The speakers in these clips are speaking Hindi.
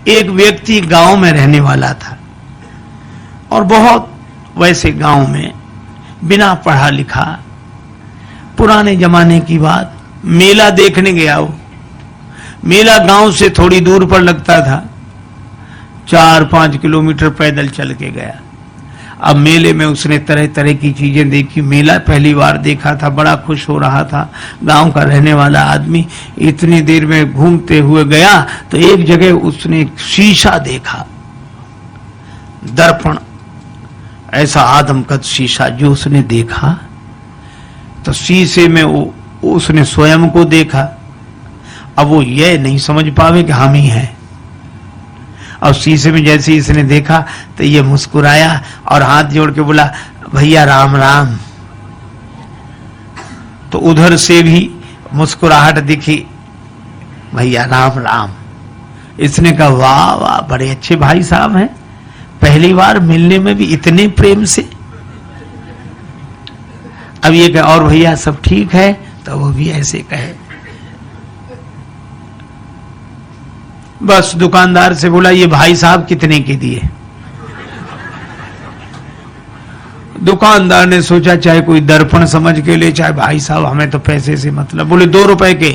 एक व्यक्ति गांव में रहने वाला था और बहुत वैसे गांव में बिना पढ़ा लिखा, पुराने जमाने की बात, मेला देखने गया। वो मेला गांव से थोड़ी दूर पर लगता था, 4-5 किलोमीटर पैदल चल के गया। अब मेले में उसने तरह तरह की चीजें देखी। मेला पहली बार देखा था, बड़ा खुश हो रहा था। गांव का रहने वाला आदमी इतनी देर में घूमते हुए गया तो एक जगह उसने एक शीशा देखा, दर्पण, ऐसा आदमकद शीशा जो उसने देखा तो शीशे में उसने स्वयं को देखा। अब वो ये नहीं समझ पावे कि हम ही हैं। और शीशे में जैसे ही इसने देखा तो ये मुस्कुराया और हाथ जोड़ के बोला, भैया राम राम। तो उधर से भी मुस्कुराहट दिखी, भैया राम राम। इसने कहा, वाह वाह, बड़े अच्छे भाई साहब हैं, पहली बार मिलने में भी इतने प्रेम से। अब ये कहे, और भैया सब ठीक है? तो वो भी ऐसे कहे। बस दुकानदार से बोला, ये भाई साहब कितने के दिए? दुकानदार ने सोचा चाहे कोई दर्पण समझ के ले, चाहे भाई साहब, हमें तो पैसे से मतलब। बोले 2 रुपए के।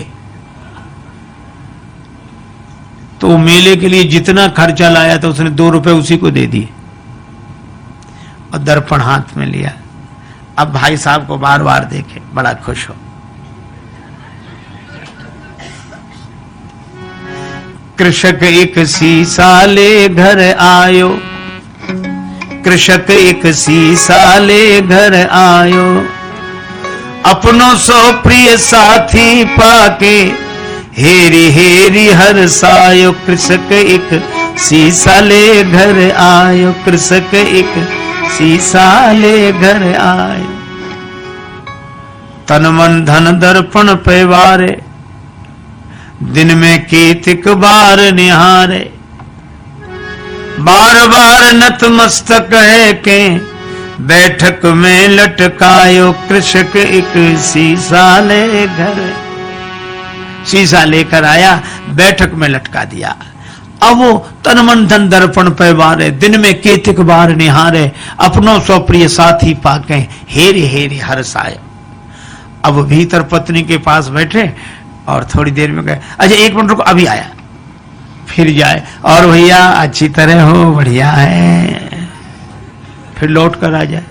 तो मेले के लिए जितना खर्चा लाया था उसने 2 रुपए उसी को दे दिए और दर्पण हाथ में लिया। अब भाई साहब को बार बार देखे, बड़ा खुश हो। कृषक एक सीसा ले घर आयो, कृषक एक सीसा ले घर आयो, अपनों सो प्रिय साथी पाके हेरी हेरी हर सायो। कृषक एक सीसा ले घर आयो, कृषक एक सीसा ले घर आयो। तन मन धन दर्पण पैवारे, दिन में केतिक बार निहारे। बार बार नतमस्तक है के बैठक में लटकायो। कृषक एक शीशा ले घर, शीशा लेकर आया, बैठक में लटका दिया। अब वो तन मन धन दर्पण पैवारे, दिन में केतिक बार निहारे, अपनों सो प्रिय साथी पाके हेरे हेरे हर्षाय। अब भीतर पत्नी के पास बैठे और थोड़ी देर में गए, अच्छा 1 मिनट रुको, अभी आया। फिर जाए, और भैया अच्छी तरह हो, बढ़िया है। फिर लौट कर आ जाए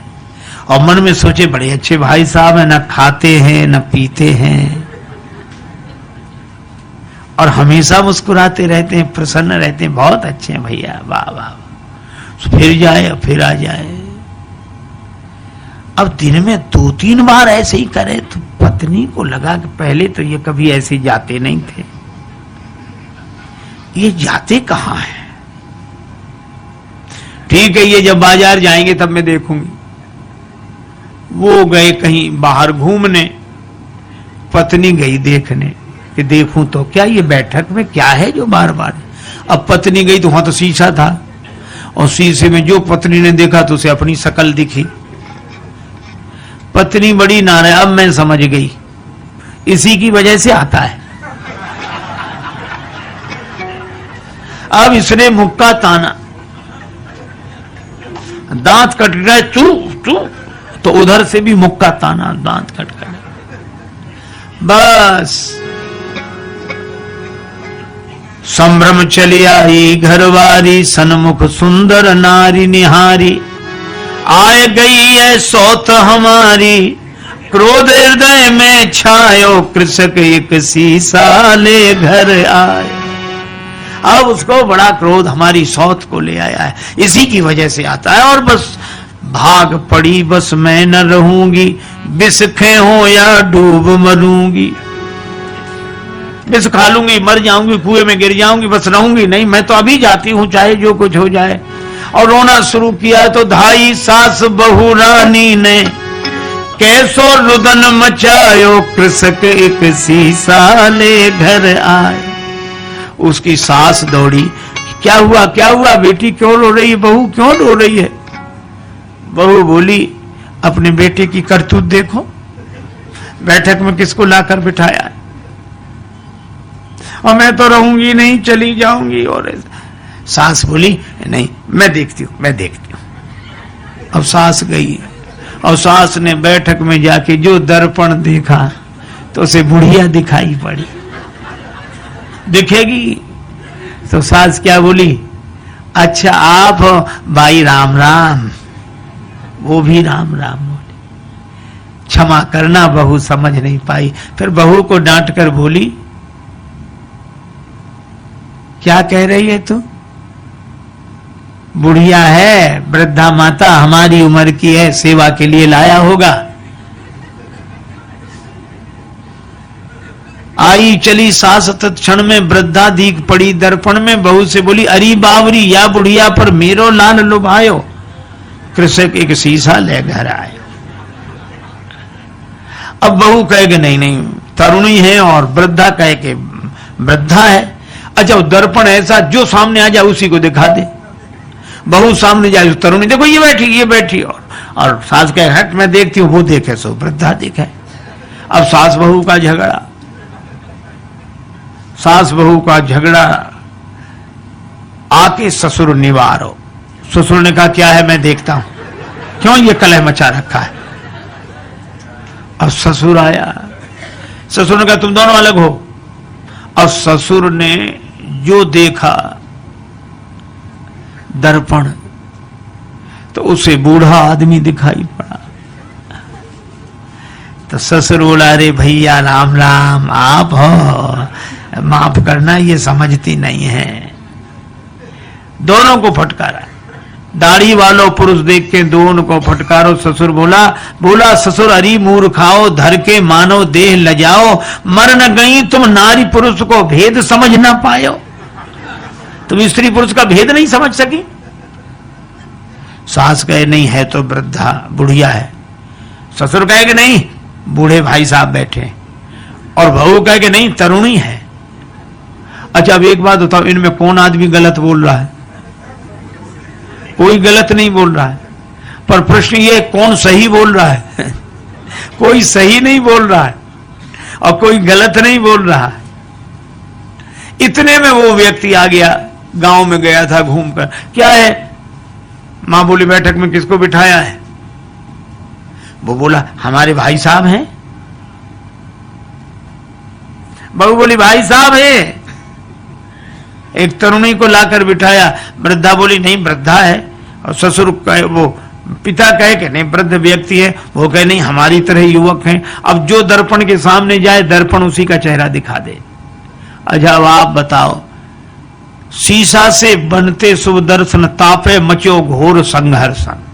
और मन में सोचे, बड़े अच्छे भाई साहब है, न खाते हैं न पीते हैं और हमेशा मुस्कुराते रहते हैं, प्रसन्न रहते हैं, बहुत अच्छे हैं भैया, वाह वाह। फिर जाए और फिर आ जाए। अब दिन में 2-3 बार ऐसे ही करे तो पत्नी को लगा कि पहले तो ये कभी ऐसे जाते नहीं थे, ये जाते कहां हैं? ठीक है, ये जब बाजार जाएंगे तब मैं देखूंगी। वो गए कहीं बाहर घूमने, पत्नी गई देखने कि देखूं तो क्या ये बैठक में क्या है जो बार बार। अब पत्नी गई तो वहां तो शीशा था और शीशे में जो पत्नी ने देखा तो उसे अपनी शकल दिखी। पत्नी बड़ी नाराज, अब मैं समझ गई, इसी की वजह से आता है। अब इसने मुक्का ताना, दांत कट गए, चू चू, तो उधर से भी मुक्का ताना, दांत कट गए। बस संभ्रम चली आई घरवारी, सन्मुख सुंदर नारी निहारी। आए गई है सौत हमारी, क्रोध हृदय में छायो। कृषक एक शीशा ले घर आए। अब उसको बड़ा क्रोध हमारी सौत को ले आया है, इसी की वजह से आता है। और बस भाग पड़ी, बस मैं न रहूंगी, विष खे हो या डूब मरूंगी। विष खा लूंगी, मर जाऊंगी, कुएं में गिर जाऊंगी, बस रहूंगी नहीं, मैं तो अभी जाती हूं, चाहे जो कुछ हो जाए। और रोना शुरू किया तो धाई सास बहू रानी ने कैसो रुदन मचायो। कृषक एक शीशा ले घर आए। उसकी सास दौड़ी, क्या हुआ क्या हुआ बेटी, क्यों रो रही है, बहू क्यों रो रही है? बहू बोली, अपने बेटे की करतूत देखो, बैठक में किसको लाकर बिठाया है, और मैं तो रहूंगी नहीं, चली जाऊंगी। और सास बोली नहीं मैं देखती हूं, मैं देखती हूं। अब सास गई और सास ने बैठक में जाके जो दर्पण देखा तो उसे बुढ़िया दिखाई पड़ी। दिखेगी तो सास क्या बोली, अच्छा आप भाई राम राम। वो भी राम राम बोली। क्षमा करना बहू समझ नहीं पाई। फिर बहू को डांट कर बोली, क्या कह रही है तू? बुढ़िया है, वृद्धा माता, हमारी उम्र की है, सेवा के लिए लाया होगा। आई चली सास तत्क्षण में वृद्धा दीख पड़ी दर्पण में। बहू से बोली, अरी बावरी या बुढ़िया पर मेरो लाल लुभायो। कृषक एक शीशा ले घर आए। अब बहू कहेगी नहीं नहीं तरुणी है और वृद्धा कहे कि वृद्धा है। अच्छा दर्पण ऐसा जो सामने आ जाए उसी को दिखा दे। बहू सामने जाए तरुणी देखो ये बैठी और सास कहे हट मैं देखती हूं, वो देखे सो वृद्धा देखे। अब सास बहू का झगड़ा, सास बहू का झगड़ा आके ससुर निवारो। ससुर ने कहा क्या है मैं देखता हूं, क्यों ये कलह मचा रखा है। अब ससुर आया, ससुर ने कहा तुम दोनों अलग हो। और ससुर ने जो देखा दर्पण तो उसे बूढ़ा आदमी दिखाई पड़ा। तो ससुर बोला, अरे भैया राम राम, आप हो, माफ करना ये समझती नहीं है। दोनों को फटकारा, दाढ़ी वालों पुरुष देख के दोनों को फटकारो। ससुर बोला ससुर अरी मूर्खाओ, धर के मानो देह लजाओ, मर न गई तुम नारी पुरुष को भेद समझ ना पायो। तुम स्त्री पुरुष का भेद नहीं समझ सकी। सास कहे नहीं है तो वृद्धा बुढ़िया है। ससुर कहे कि नहीं बूढ़े भाई साहब बैठे। और बहू कहे कि नहीं तरुणी है। अच्छा अब एक बात बताओ, इनमें कौन आदमी गलत बोल रहा है? कोई गलत नहीं बोल रहा है, पर प्रश्न ये कौन सही बोल रहा है? कोई सही नहीं बोल रहा है और कोई गलत नहीं बोल रहा है। इतने में वो व्यक्ति आ गया, गांव में गया था घूमकर। क्या है? मां बोली बैठक में किसको बिठाया है? वो बोला हमारे भाई साहब हैं। बहू बोली भाई साहब है। एक तरुणी को लाकर बिठाया। वृद्धा बोली नहीं वृद्धा है। और ससुर कहे, वो पिता कहे कि नहीं वृद्ध व्यक्ति है। वो कहे नहीं हमारी तरह युवक हैं। अब जो दर्पण के सामने जाए दर्पण उसी का चेहरा दिखा दे। अच्छा अब आप बताओ, शीशा से बनते शुभ दर्शन, तापे मचो घोर संघर्षण।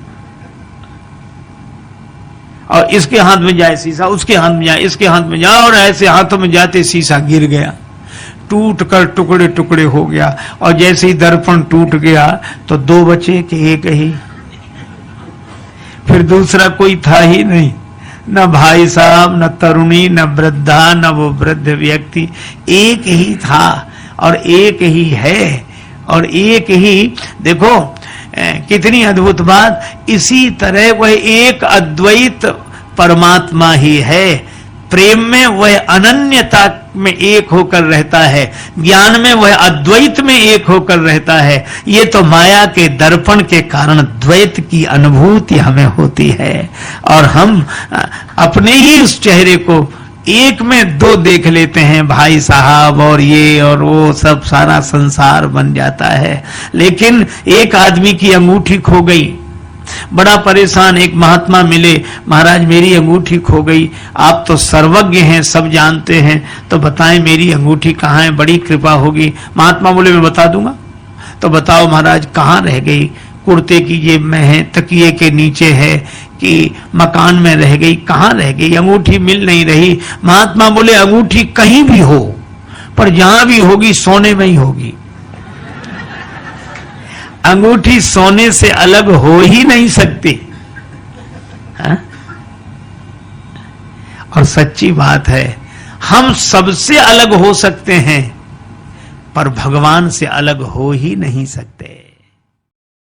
और इसके हाथ में जाए शीशा, उसके हाथ में जाए, इसके हाथ में जाए, और ऐसे हाथों में जाते शीशा गिर गया, टूट कर टुकड़े टुकड़े हो गया। और जैसे ही दर्पण टूट गया तो दो बचे कि एक ही। फिर दूसरा कोई था ही नहीं, न भाई साहब, न तरुणी, न वृद्धा, न वो वृद्ध व्यक्ति। एक ही था और एक ही है और एक ही। देखो कितनी अद्भुत बात। इसी तरह वह एक अद्वैत परमात्मा ही है। प्रेम में वह अनन्यता में एक होकर रहता है, ज्ञान में वह अद्वैत में एक होकर रहता है। ये तो माया के दर्पण के कारण द्वैत की अनुभूति हमें होती है और हम अपने ही उस चेहरे को एक में दो देख लेते हैं, भाई साहब और ये और वो, सब सारा संसार बन जाता है। लेकिन एक आदमी की अंगूठी खो गई, बड़ा परेशान। एक महात्मा मिले, महाराज मेरी अंगूठी खो गई, आप तो सर्वज्ञ हैं, सब जानते हैं, तो बताएं मेरी अंगूठी कहाँ है, बड़ी कृपा होगी। महात्मा बोले मैं बता दूंगा। तो बताओ महाराज कहाँ रह गई? कुर्ते की जेब में है, तकिए के नीचे है, कि मकान में रह गई, कहाँ रह गई? अंगूठी मिल नहीं रही। महात्मा बोले अंगूठी कहीं भी हो, पर जहां भी होगी सोने में ही होगी। अंगूठी सोने से अलग हो ही नहीं सकती। हा? और सच्ची बात है, हम सबसे अलग हो सकते हैं पर भगवान से अलग हो ही नहीं सकते।